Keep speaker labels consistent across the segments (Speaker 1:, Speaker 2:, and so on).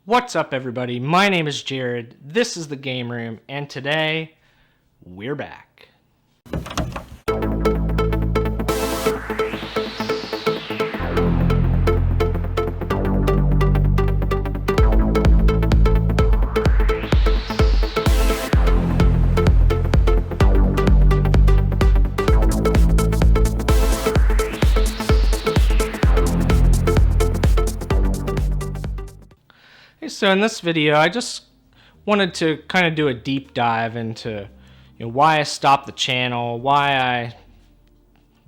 Speaker 1: What's up, everybody? My name is Jared. This is the Game Room, and today we're back. So in this video, I just wanted to kind of do a deep dive into why I stopped the channel, why I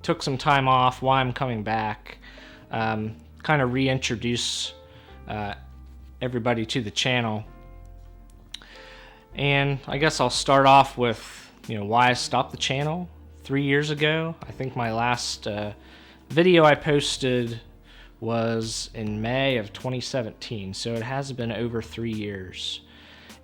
Speaker 1: took some time off, why I'm coming back, kind of reintroduce everybody to the channel. And I guess I'll start off with why I stopped the channel 3 years ago. I think my last video I posted was in May of 2017, so it has been over 3 years.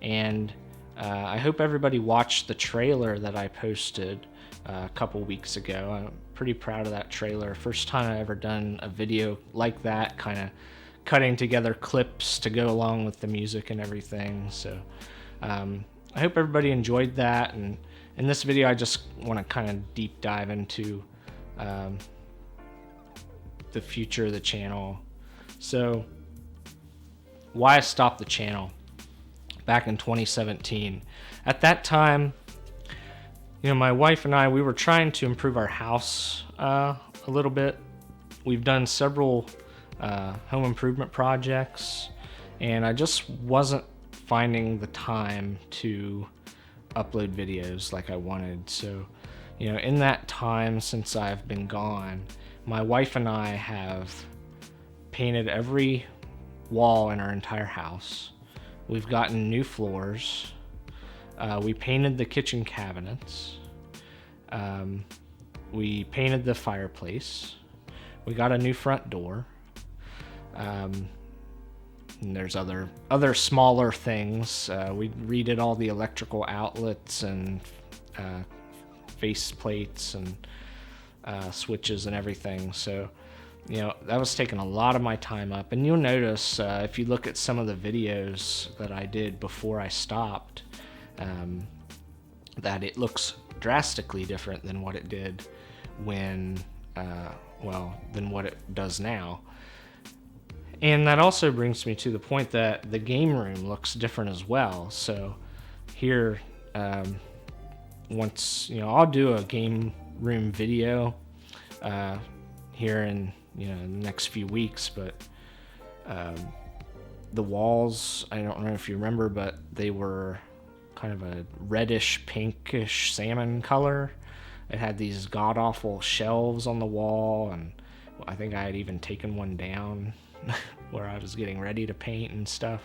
Speaker 1: And I hope everybody watched the trailer that I posted a couple weeks ago. I'm pretty proud of that trailer. First time I've ever done a video like that, kind of cutting together clips to go along with the music and everything. So I hope everybody enjoyed that, and in this video I just want to kind of deep dive into the future of the channel. So why I stopped the channel back in 2017. At that time, my wife and I, we were trying to improve our house a little bit. We've done several home improvement projects, and I just wasn't finding the time to upload videos like I wanted. So in that time since I've been gone, my wife and I have painted every wall in our entire house. We've gotten new floors. We painted the kitchen cabinets. We painted the fireplace. We got a new front door. And there's other smaller things. We redid all the electrical outlets and face plates and switches and everything. So that was taking a lot of my time up, and you'll notice if you look at some of the videos that I did before I stopped, that it looks drastically different than what it did when than what it does now. And that also brings me to the point that the game room looks different as well. So here, once I'll do a game room video here in the next few weeks, but the walls, I don't know if you remember, but they were kind of a reddish pinkish salmon color. It had these god-awful shelves on the wall, and I think I had even taken one down where I was getting ready to paint and stuff.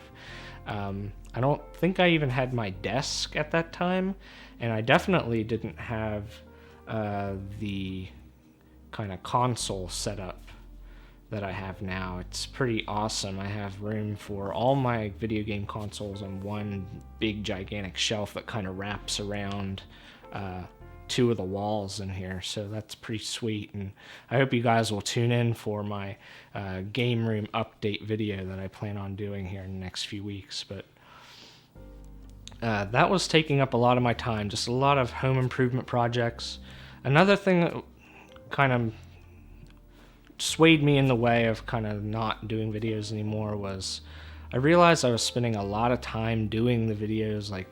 Speaker 1: I don't think I even had my desk at that time, and I definitely didn't have the kind of console setup that I have now. It's pretty awesome. I have room for all my video game consoles on one big gigantic shelf that kind of wraps around two of the walls in here, so that's pretty sweet. And I hope you guys will tune in for my game room update video that I plan on doing here in the next few weeks. But that was taking up a lot of my time, just a lot of home improvement projects. Another thing that kind of swayed me in the way of kind of not doing videos anymore was I realized I was spending a lot of time doing the videos, like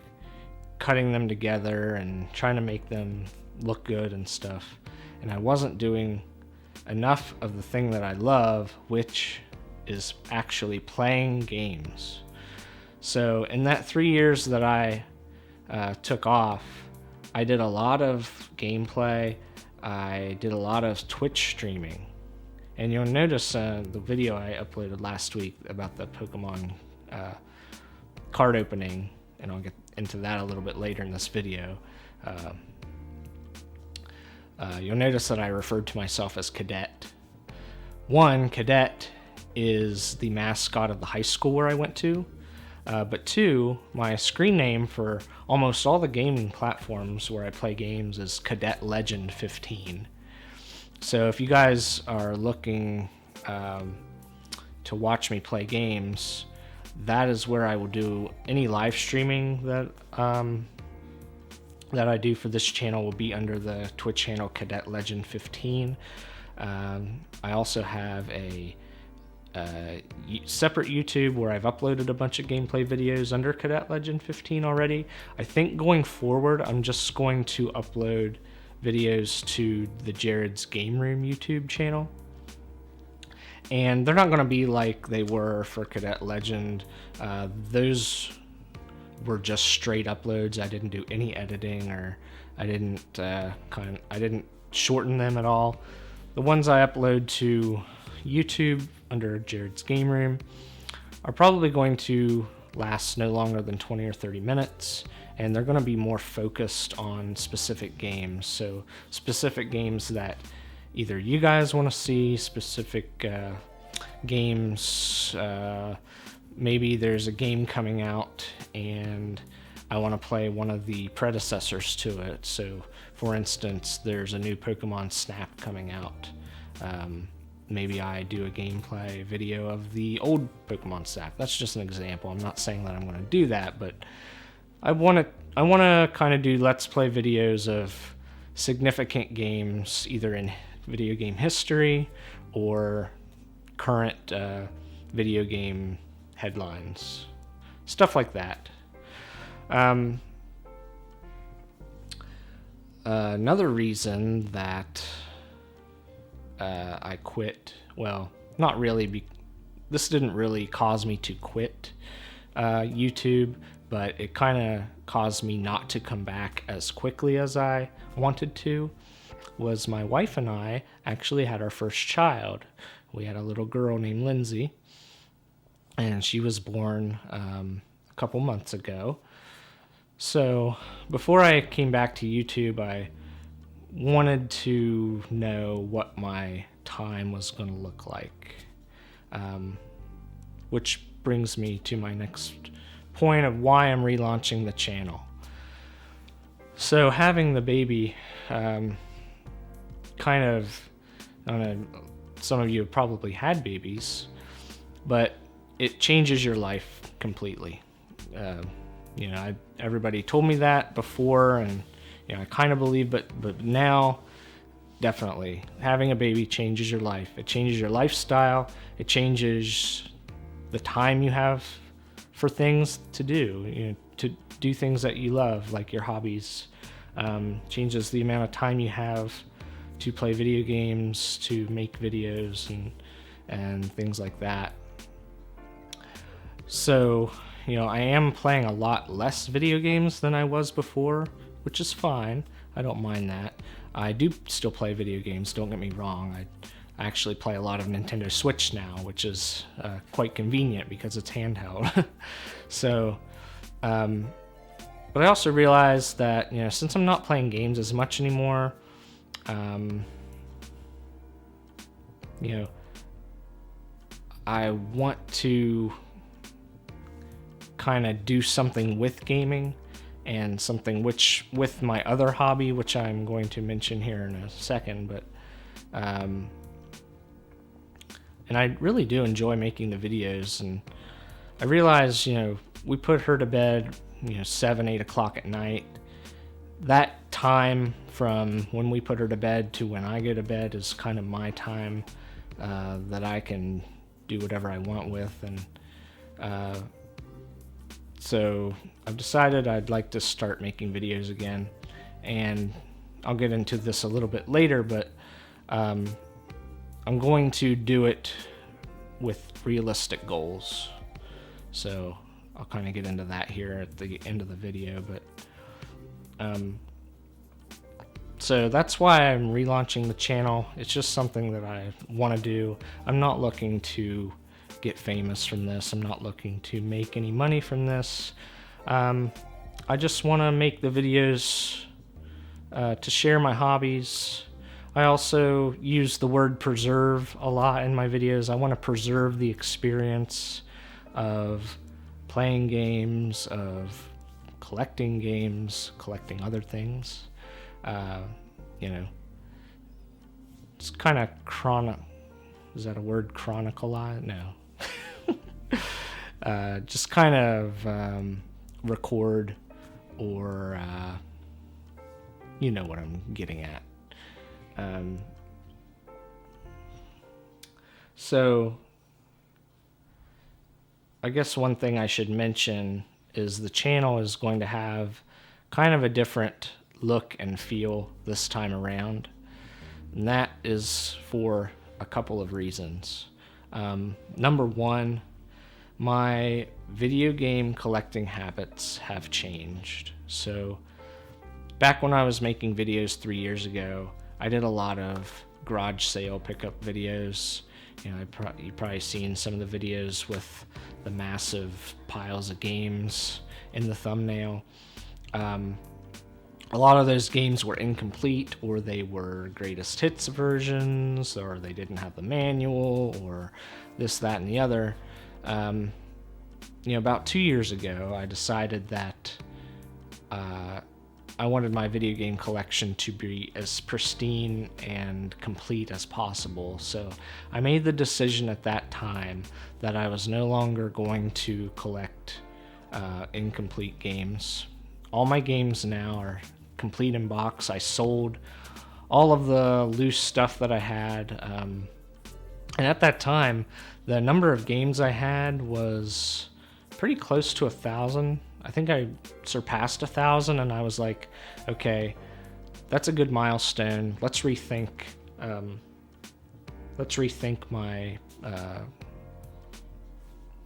Speaker 1: cutting them together and trying to make them look good and stuff, and I wasn't doing enough of the thing that I love, which is actually playing games. So in that 3 years that I took off, I did a lot of gameplay. I did a lot of Twitch streaming, and you'll notice the video I uploaded last week about the Pokemon card opening, and I'll get into that a little bit later in this video. You'll notice that I referred to myself as Cadet. One, Cadet is the mascot of the high school where I went to, but two, my screen name for almost all the gaming platforms where I play games is Cadet Legend 15. So if you guys are looking to watch me play games, that is where I will do any live streaming that I do for this channel will be under the Twitch channel Cadet Legend 15. I also have a separate YouTube where I've uploaded a bunch of gameplay videos under Cadet Legend 15 already. I think going forward, I'm just going to upload videos to the Jared's Game Room YouTube channel. And they're not going to be like they were for Cadet Legend. Those were just straight uploads. I didn't do any editing, or I didn't shorten them at all. The ones I upload to YouTube under Jared's Game Room are probably going to last no longer than 20 or 30 minutes, and they're going to be more focused on specific games. So specific games that either you guys want to see, specific games. Maybe there's a game coming out and I want to play one of the predecessors to it. So for instance, there's a new Pokemon Snap coming out. Maybe I do a gameplay video of the old Pokemon Snap. That's just an example. I'm not saying that I'm going to do that, but I want to kind of do Let's Play videos of significant games, either in video game history or current video game headlines, stuff like that. Another reason that I quit, well, not really, this didn't really cause me to quit YouTube, but it kind of caused me not to come back as quickly as I wanted to, was my wife and I actually had our first child. We had a little girl named Lindsay, and she was born a couple months ago. So before I came back to YouTube, I wanted to know what my time was going to look like, which brings me to my next point of why I'm relaunching the channel. So having the baby, kind of, I don't know, some of you have probably had babies, but it changes your life completely. Everybody told me that before, and I kind of believe, but now, definitely, having a baby changes your life. It changes your lifestyle. It changes the time you have for things to do. To do things that you love, like your hobbies. Changes the amount of time you have to play video games, to make videos, and things like that. So, I am playing a lot less video games than I was before, which is fine. I don't mind that. I do still play video games, don't get me wrong. I actually play a lot of Nintendo Switch now, which is quite convenient because it's handheld. So, but I also realized that, since I'm not playing games as much anymore, I want to kind of do something with gaming, and something with my other hobby, which I'm going to mention here in a second, but and I really do enjoy making the videos. And I realize, we put her to bed 7, 8 o'clock at night. That time from when we put her to bed to when I go to bed is kind of my time that I can do whatever I want with. And so I've decided I'd like to start making videos again, and I'll get into this a little bit later, but I'm going to do it with realistic goals. So I'll kind of get into that here at the end of the video, but so that's why I'm relaunching the channel. It's just something that I want to do. I'm not looking to get famous from this. I'm not looking to make any money from this. I just want to make the videos to share my hobbies. I also use the word preserve a lot in my videos. I want to preserve the experience of playing games, of collecting games, collecting other things. It's kind of is that a word, chronicle? No. just kind of record, or you know what I'm getting at. So I guess one thing I should mention is the channel is going to have kind of a different look and feel this time around. And that is for a couple of reasons. Number one, my video game collecting habits have changed. So back when I was making videos 3 years ago, I did a lot of garage sale pickup videos. You know, you've probably seen some of the videos with the massive piles of games in the thumbnail. A lot of those games were incomplete, or they were greatest hits versions, or they didn't have the manual, or this, that, and the other. You know, about 2 years ago, I decided that I wanted my video game collection to be as pristine and complete as possible. So I made the decision at that time that I was no longer going to collect incomplete games. All my games now are complete in box. I sold all of the loose stuff that I had. And at that time, the number of games I had was pretty close to 1,000. I think I surpassed 1,000, and I was like, okay, that's a good milestone. Let's rethink my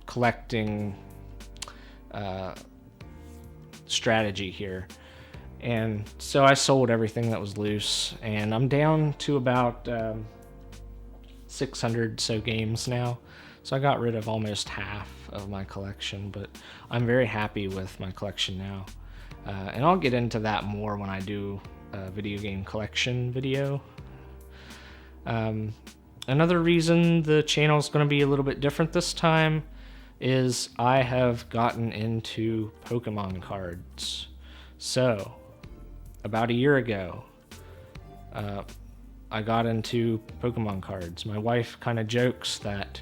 Speaker 1: collecting strategy here. And so I sold everything that was loose, and I'm down to about 600 so games now. So I got rid of almost half of my collection, but I'm very happy with my collection now. And I'll get into that more when I do a video game collection video. Another reason the channel is going to be a little bit different this time is I have gotten into Pokemon cards. So, about a year ago, I got into Pokemon cards. My wife kind of jokes that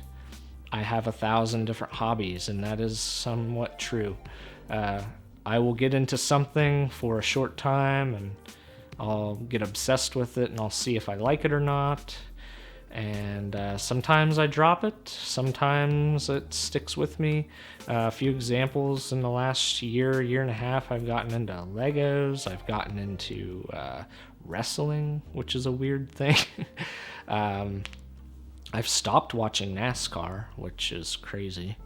Speaker 1: I have 1,000 different hobbies, and that is somewhat true. I will get into something for a short time, and I'll get obsessed with it, and I'll see if I like it or not. And sometimes I drop it, sometimes it sticks with me. A few examples in the last year and a half, I've gotten into Legos, I've gotten into wrestling, which is a weird thing. I've stopped watching NASCAR, which is crazy.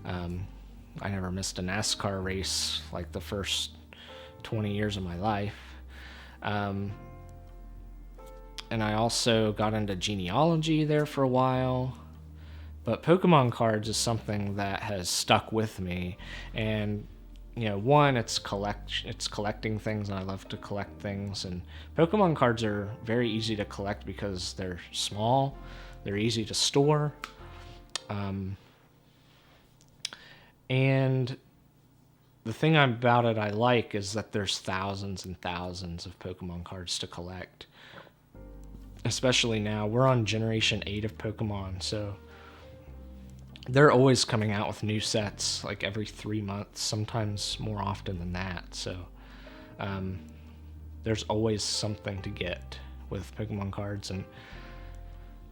Speaker 1: I never missed a NASCAR race like the first 20 years of my life. And I also got into genealogy there for a while. But Pokemon cards is something that has stuck with me. And, you know, one, it's collecting things, and I love to collect things. And Pokemon cards are very easy to collect because they're small, they're easy to store. And the thing about it I like is that there's thousands and thousands of Pokemon cards to collect. Especially now, we're on Generation 8 of Pokemon, so they're always coming out with new sets, like every 3 months, sometimes more often than that. So there's always something to get with Pokemon cards. And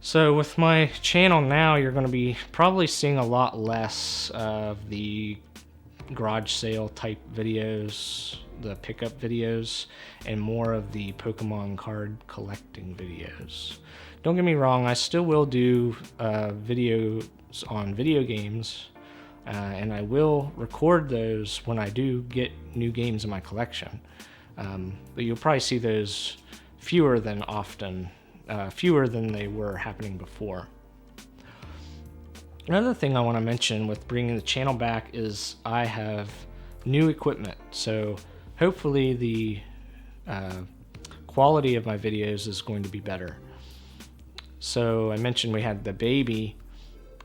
Speaker 1: so with my channel now, you're going to be probably seeing a lot less of the garage sale type videos, the pickup videos, and more of the Pokemon card collecting videos. Don't get me wrong, I still will do videos on video games, and I will record those when I do get new games in my collection. But you'll probably see those fewer than they were happening before. Another thing I want to mention with bringing the channel back is I have new equipment. So hopefully the quality of my videos is going to be better. So I mentioned we had the baby,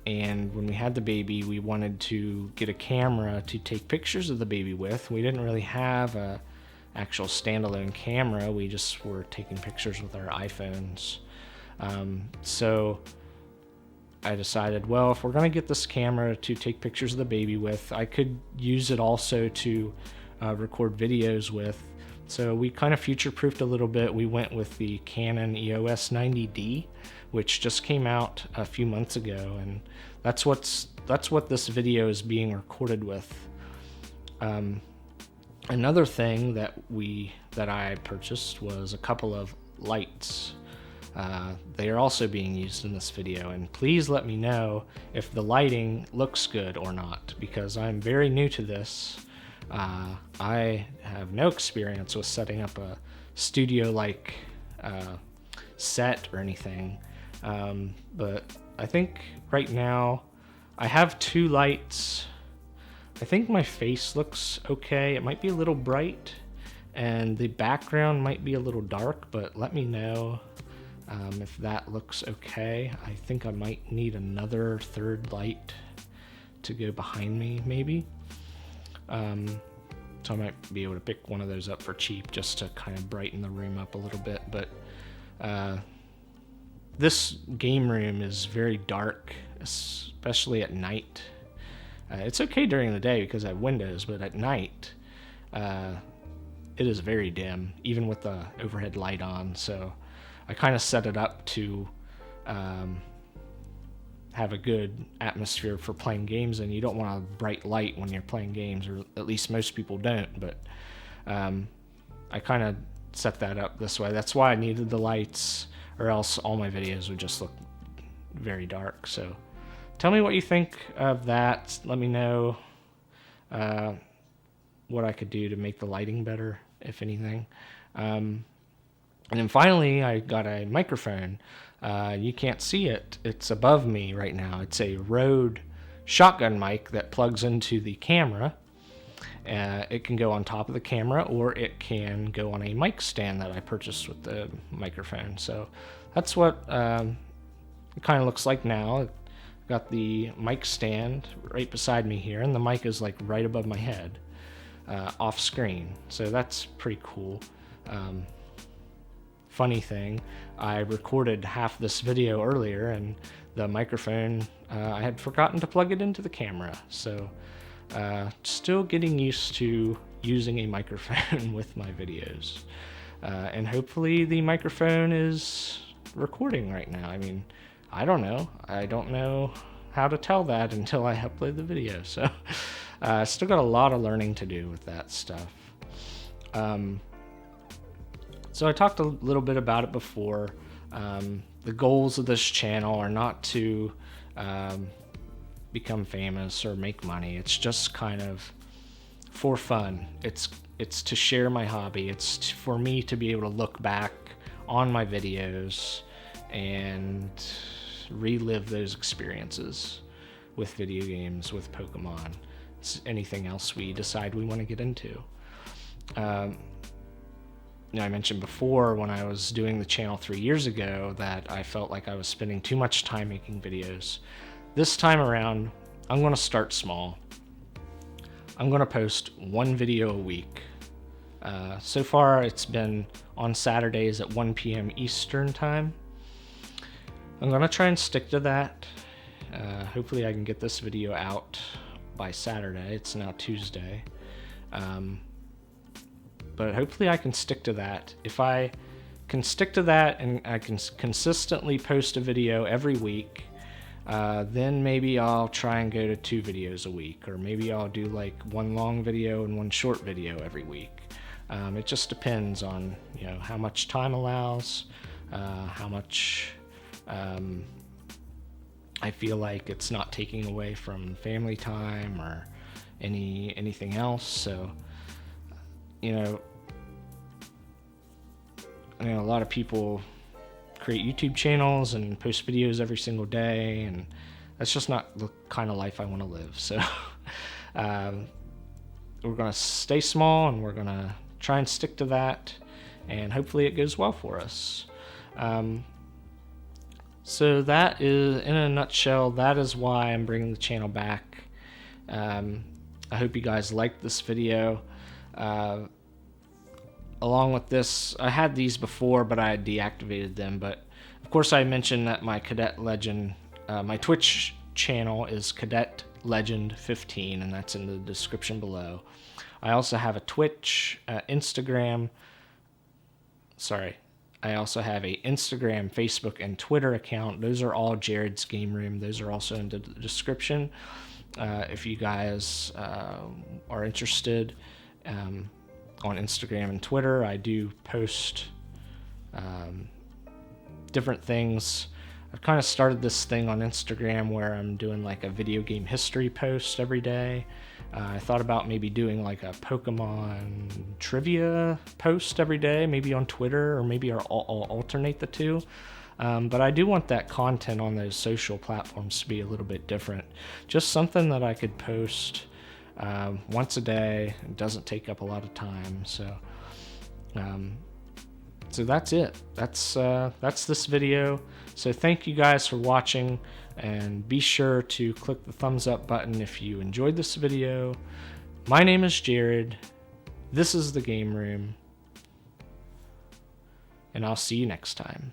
Speaker 1: and when we had the baby, we wanted to get a camera to take pictures of the baby with. We didn't really have a actual standalone camera. We just were taking pictures with our iPhones. So I decided, well, if we're going to get this camera to take pictures of the baby with, I could use it also to record videos with. So we kind of future-proofed a little bit. We went with the Canon EOS 90D, which just came out a few months ago, and that's what this video is being recorded with. Another thing that I purchased was a couple of lights. They are also being used in this video, and please let me know if the lighting looks good or not, because I'm very new to this. I have no experience with setting up a studio-like set or anything, but I think right now I have 2 lights. I think my face looks okay. It might be a little bright, and the background might be a little dark, but let me know if that looks okay. I think I might need another 3rd light to go behind me, maybe. So I might be able to pick one of those up for cheap just to kind of brighten the room up a little bit. But this game room is very dark, especially at night. It's okay during the day because I have windows, but at night it is very dim, even with the overhead light on. So I kind of set it up to have a good atmosphere for playing games, and you don't want a bright light when you're playing games, or at least most people don't, but I kind of set that up this way. That's why I needed the lights, or else all my videos would just look very dark. So tell me what you think of that. Let me know what I could do to make the lighting better, if anything. And then finally, I got a microphone. You can't see it. It's above me right now. It's a Rode shotgun mic that plugs into the camera. It can go on top of the camera, or it can go on a mic stand that I purchased with the microphone. So that's what it kind of looks like now. I've got the mic stand right beside me here, and the mic is like right above my head, off screen. So that's pretty cool. Funny thing, I recorded half this video earlier, and the microphone, I had forgotten to plug it into the camera. So still getting used to using a microphone with my videos. And hopefully the microphone is recording right now. I mean, I don't know. I don't know how to tell that until I upload the video. So I still got a lot of learning to do with that stuff. So I talked a little bit about it before. The goals of this channel are not to become famous or make money. It's just kind of for fun. It's to share my hobby. It's for me to be able to look back on my videos and relive those experiences with video games, with Pokemon, anything else we decide we want to get into. I mentioned before when I was doing the channel 3 years ago that I felt like I was spending too much time making videos. This time around, I'm going to start small. I'm going to post 1 video a week. So far, it's been on Saturdays at 1 p.m. Eastern time. I'm going to try and stick to that. Hopefully I can get this video out by Saturday. It's now Tuesday. But hopefully I can stick to that. If I can stick to that and I can consistently post a video every week, then maybe I'll try and go to 2 videos a week, or maybe I'll do like 1 long video and 1 short video every week. It just depends on how much time allows, how much I feel like it's not taking away from family time or anything else. So a lot of people create YouTube channels and post videos every single day, and that's just not the kind of life I want to live. So we're going to stay small, and we're going to try and stick to that, and hopefully it goes well for us. So that is, in a nutshell, that is why I'm bringing the channel back. I hope you guys liked this video. Along with this, I had these before, but I had deactivated them. But of course, I mentioned that my Cadet Legend My Twitch channel is Cadet Legend 15, and that's in the description below. I also have a Twitch, Instagram. Sorry. I also have a Instagram, Facebook, and Twitter account. Those are all Jared's Game Room. Those are also in the description. If you guys are interested on Instagram and Twitter, I do post different things. I've kind of started this thing on Instagram where I'm doing like a video game history post every day. I thought about maybe doing like a Pokemon trivia post every day, maybe on Twitter, or maybe I'll alternate the two. But I do want that content on those social platforms to be a little bit different. Just something that I could post once a day. It doesn't take up a lot of time. So that's it. That's this video. So thank you guys for watching, and be sure to click the thumbs up button if you enjoyed this video. My name is Jared. This is the Game Room, and I'll see you next time.